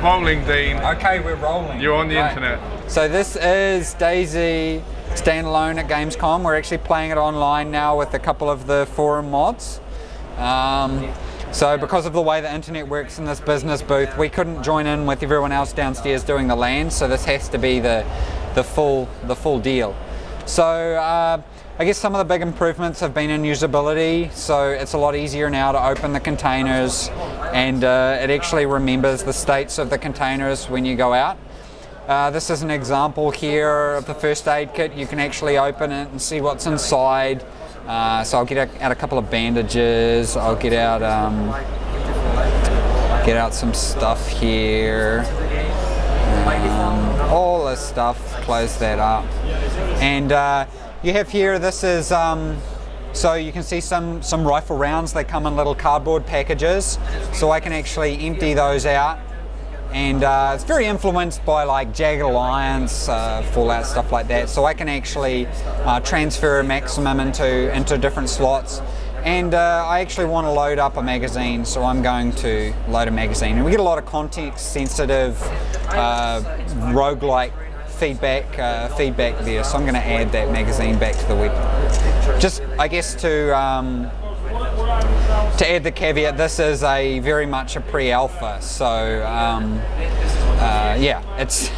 Rolling, Dean. Okay, we're rolling. You're on the internet. So this is DayZ Standalone at Gamescom. We're actually playing it online now with a couple of the forum mods. So because of the way the internet works in this business booth, we couldn't join in with everyone else downstairs doing the LAN, so this has to be the full deal. So I guess some of the big improvements have been in usability, so it's a lot easier now to open the containers, and it actually remembers the states of the containers when you go out. This is an example here of the first aid kit. You can actually open it and see what's inside. So I'll get out a couple of bandages. I'll get out some stuff here. All this stuff. Close that up. And you have here. This is so you can see some rifle rounds. They come in little cardboard packages. So I can actually empty those out. And it's very influenced by like Jagged Alliance, Fallout, stuff like that. So I can actually transfer a maximum into different slots. And I actually want to load up a magazine, so I'm going to load a magazine. And we get a lot of context-sensitive, roguelike feedback there. So I'm going to add that magazine back to the web. Just, I guess, to add the caveat, this is very much a pre-alpha, so yeah, it's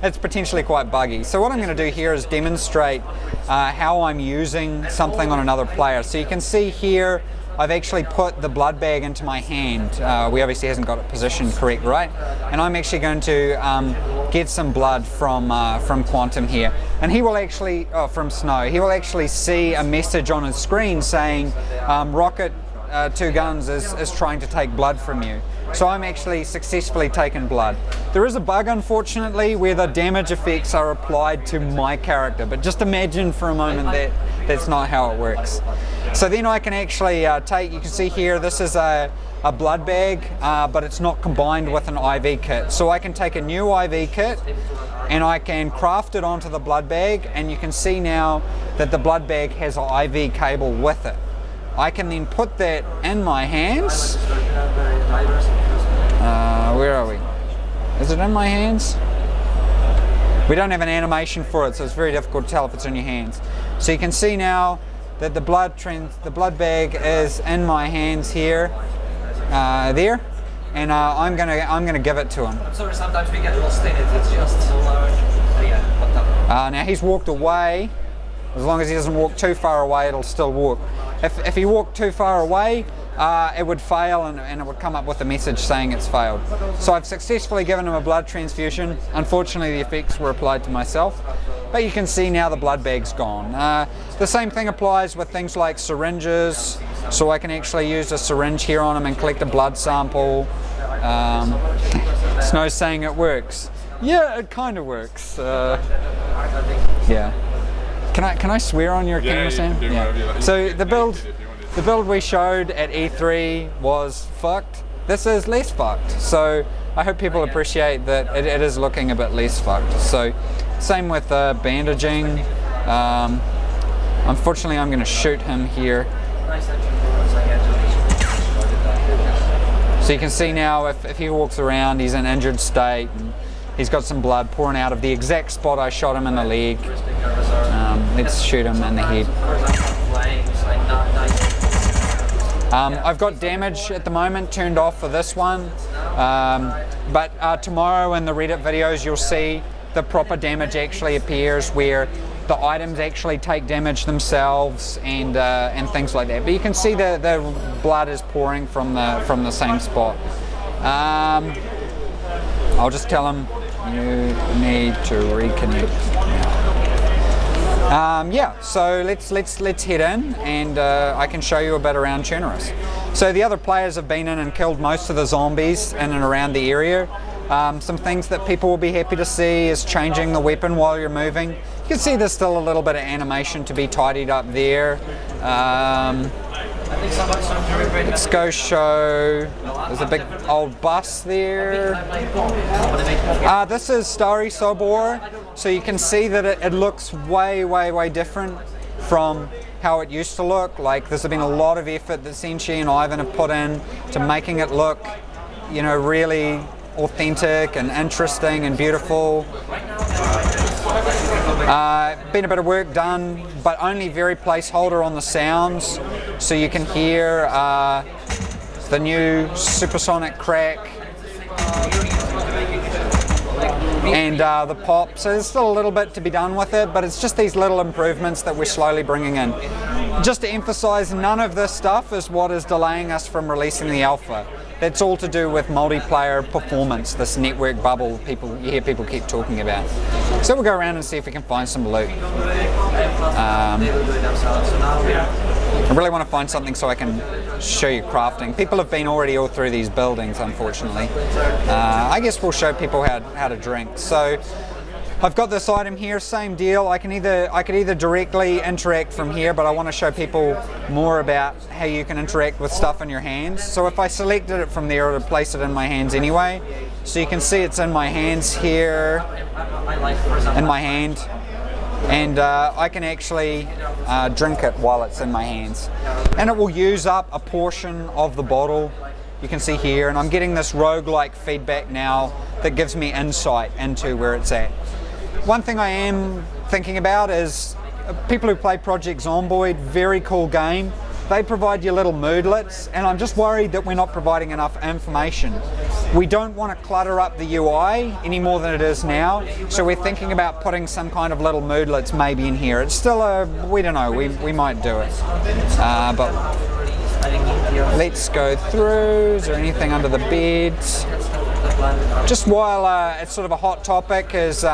it's potentially quite buggy. So what I'm going to do here is demonstrate how I'm using something on another player. So you can see here I've actually put the blood bag into my hand. We obviously hasn't got it positioned correct, right? And I'm actually going to get some blood from Quantum here, and he will actually, from Snow, he will actually see a message on his screen saying Rocket 2 Guns is trying to take blood from you. So I'm actually successfully taken blood. There is a bug, unfortunately, where the damage effects are applied to my character, but just imagine for a moment that that's not how it works. So then I can actually you can see here, this is a blood bag, but it's not combined with an IV kit. So I can take a new IV kit and I can craft it onto the blood bag, and you can see now that the blood bag has an IV cable with it. I can then put that in my hands. Where are we? Is it in my hands? We don't have an animation for it, so it's very difficult to tell if it's in your hands. So you can see now that the blood bag is in my hands here, there, and I'm gonna give it to him. I'm sorry, sometimes we get lost in it. It's just now he's walked away. As long as he doesn't walk too far away, it'll still work. If he walked too far away, it would fail, and it would come up with a message saying it's failed. So I've successfully given him a blood transfusion. Unfortunately, the effects were applied to myself, but you can see now the blood bag's gone. The same thing applies with things like syringes, so I can actually use a syringe here on him and collect a blood sample. Snow's saying it works. Yeah, it kind of works. Yeah. Can I swear on your camera, Sam? Yeah. So the build we showed at E3 was fucked. This is less fucked. So I hope people appreciate that it is looking a bit less fucked. So same with bandaging. Unfortunately, I'm going to shoot him here. So you can see now if he walks around, he's in injured state. And he's got some blood pouring out of the exact spot I shot him in the leg. Let's shoot him in the head. I've got damage at the moment turned off for this one, but tomorrow in the Reddit videos you'll see the proper damage actually appears, where the items actually take damage themselves and things like that. But you can see the blood is pouring from the same spot. I'll just tell him you need to reconnect. Yeah, so let's head in, and I can show you a bit around Tunerus. So the other players have been in and killed most of the zombies in and around the area. Some things that people will be happy to see is changing the weapon while you're moving. You can see there's still a little bit of animation to be tidied up there. Let's go show, there's a big old bus there. This is Starry Sobor, so you can see that it looks way different from how it used to look. Like, there's been a lot of effort that Senshi and Ivan have put in to making it look, you know, really authentic and interesting and beautiful. Been a bit of work done, but only very placeholder on the sounds, so you can hear the new supersonic crack and the pop. So there's still a little bit to be done with it, but it's just these little improvements that we're slowly bringing in. Just to emphasize, none of this stuff is what is delaying us from releasing the alpha. That's all to do with multiplayer performance, this network bubble you hear people keep talking about. So we'll go around and see if we can find some loot. I really want to find something so I can show you crafting. People have been already all through these buildings, unfortunately. I guess we'll show people how to drink. So I've got this item here, same deal. I could either directly interact from here, but I want to show people more about how you can interact with stuff in your hands. So if I selected it from there, it would place it in my hands anyway. So you can see it's in my hands here, in my hand, and I can actually drink it while it's in my hands. And it will use up a portion of the bottle. You can see here, and I'm getting this roguelike feedback now that gives me insight into where it's at. One thing I am thinking about is people who play Project Zomboid, very cool game. They provide you little moodlets, and I'm just worried that we're not providing enough information. We don't want to clutter up the UI any more than it is now, so we're thinking about putting some kind of little moodlets maybe in here. It's still we don't know, we might do it. But let's go through. Is there anything under the beds? Just while it's sort of a hot topic is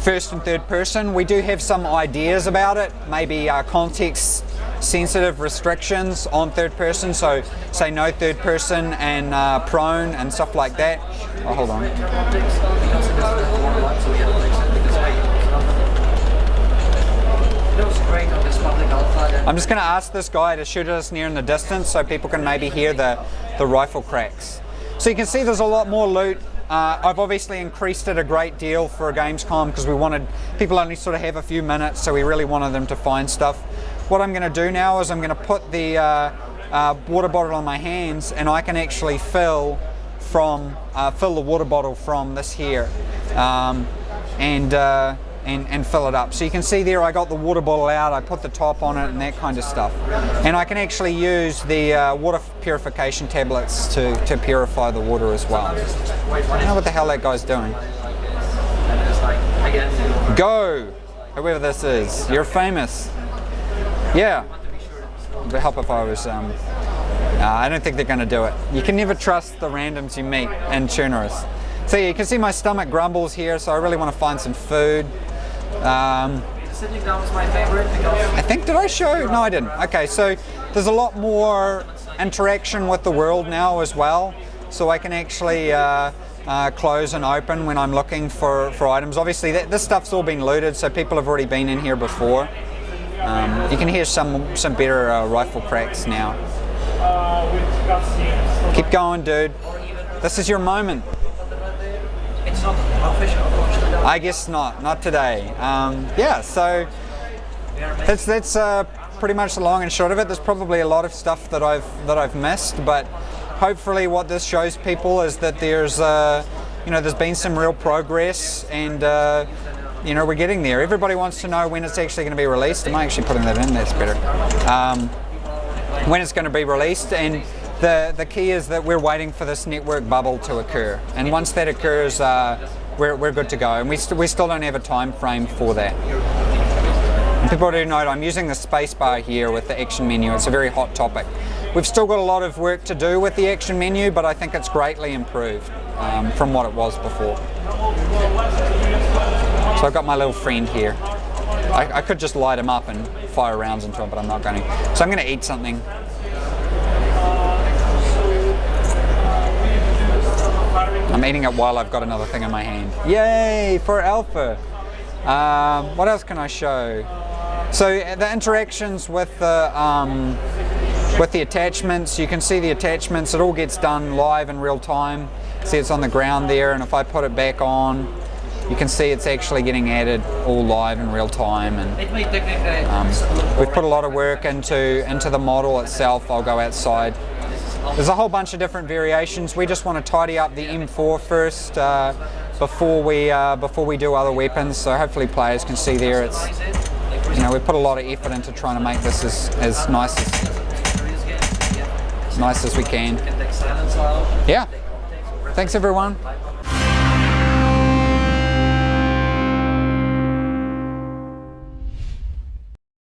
first and third person, we do have some ideas about it, maybe context sensitive restrictions on third person, so say no third person and prone and stuff like that. Oh, hold on. I'm just going to ask this guy to shoot at us near in the distance so people can maybe hear the rifle cracks. So you can see there's a lot more loot. I've obviously increased it a great deal for a Gamescom because we wanted people only sort of have a few minutes, so we really wanted them to find stuff. What I'm going to do now is I'm going to put the water bottle in my hands, and I can actually fill the water bottle from this here, and fill it up. So you can see there I got the water bottle out, I put the top on it and that kind of stuff. And I can actually use the water purification tablets to purify the water as well. I don't know what the hell that guy's doing. Go! Whoever this is, you're famous. Yeah. It would help if I was, I don't think they're going to do it. You can never trust the randoms you meet in Tunerus. So you can see my stomach grumbles here, so I really want to find some food. Sitting down was my favorite because I think, did I show? No, I didn't. Okay, so there's a lot more interaction with the world now as well. So I can actually close and open when I'm looking for items. Obviously, this stuff's all been looted, so people have already been in here before. You can hear some better rifle cracks now. Keep going, dude. This is your moment. it's not official. I guess not today. Yeah, so that's pretty much the long and short of it. There's probably a lot of stuff that I've missed, but hopefully what this shows people is that there's there's been some real progress, and we're getting there. Everybody wants to know when it's actually going to be released. Am I actually putting that in? That's better. When it's going to be released, and the key is that we're waiting for this network bubble to occur, and once that occurs, we're good to go, and we still don't have a time frame for that. And people do note I'm using the space bar here with the action menu. It's a very hot topic. We've still got a lot of work to do with the action menu, but I think it's greatly improved from what it was before. So I've got my little friend here. I could just light him up and fire rounds into him, but I'm not going to. So I'm going to eat something. I'm eating it while I've got another thing in my hand. Yay for alpha! What else can I show? So the interactions with the attachments, you can see the attachments. It all gets done live in real time. See, it's on the ground there, and if I put it back on, you can see it's actually getting added all live in real time. And we've put a lot of work into the model itself. I'll go outside There's a whole bunch of different variations. We just want to tidy up the M4 first before we do other weapons. So hopefully players can see there. It's, you know, we put a lot of effort into trying to make this as nice as we can. Yeah. Thanks everyone.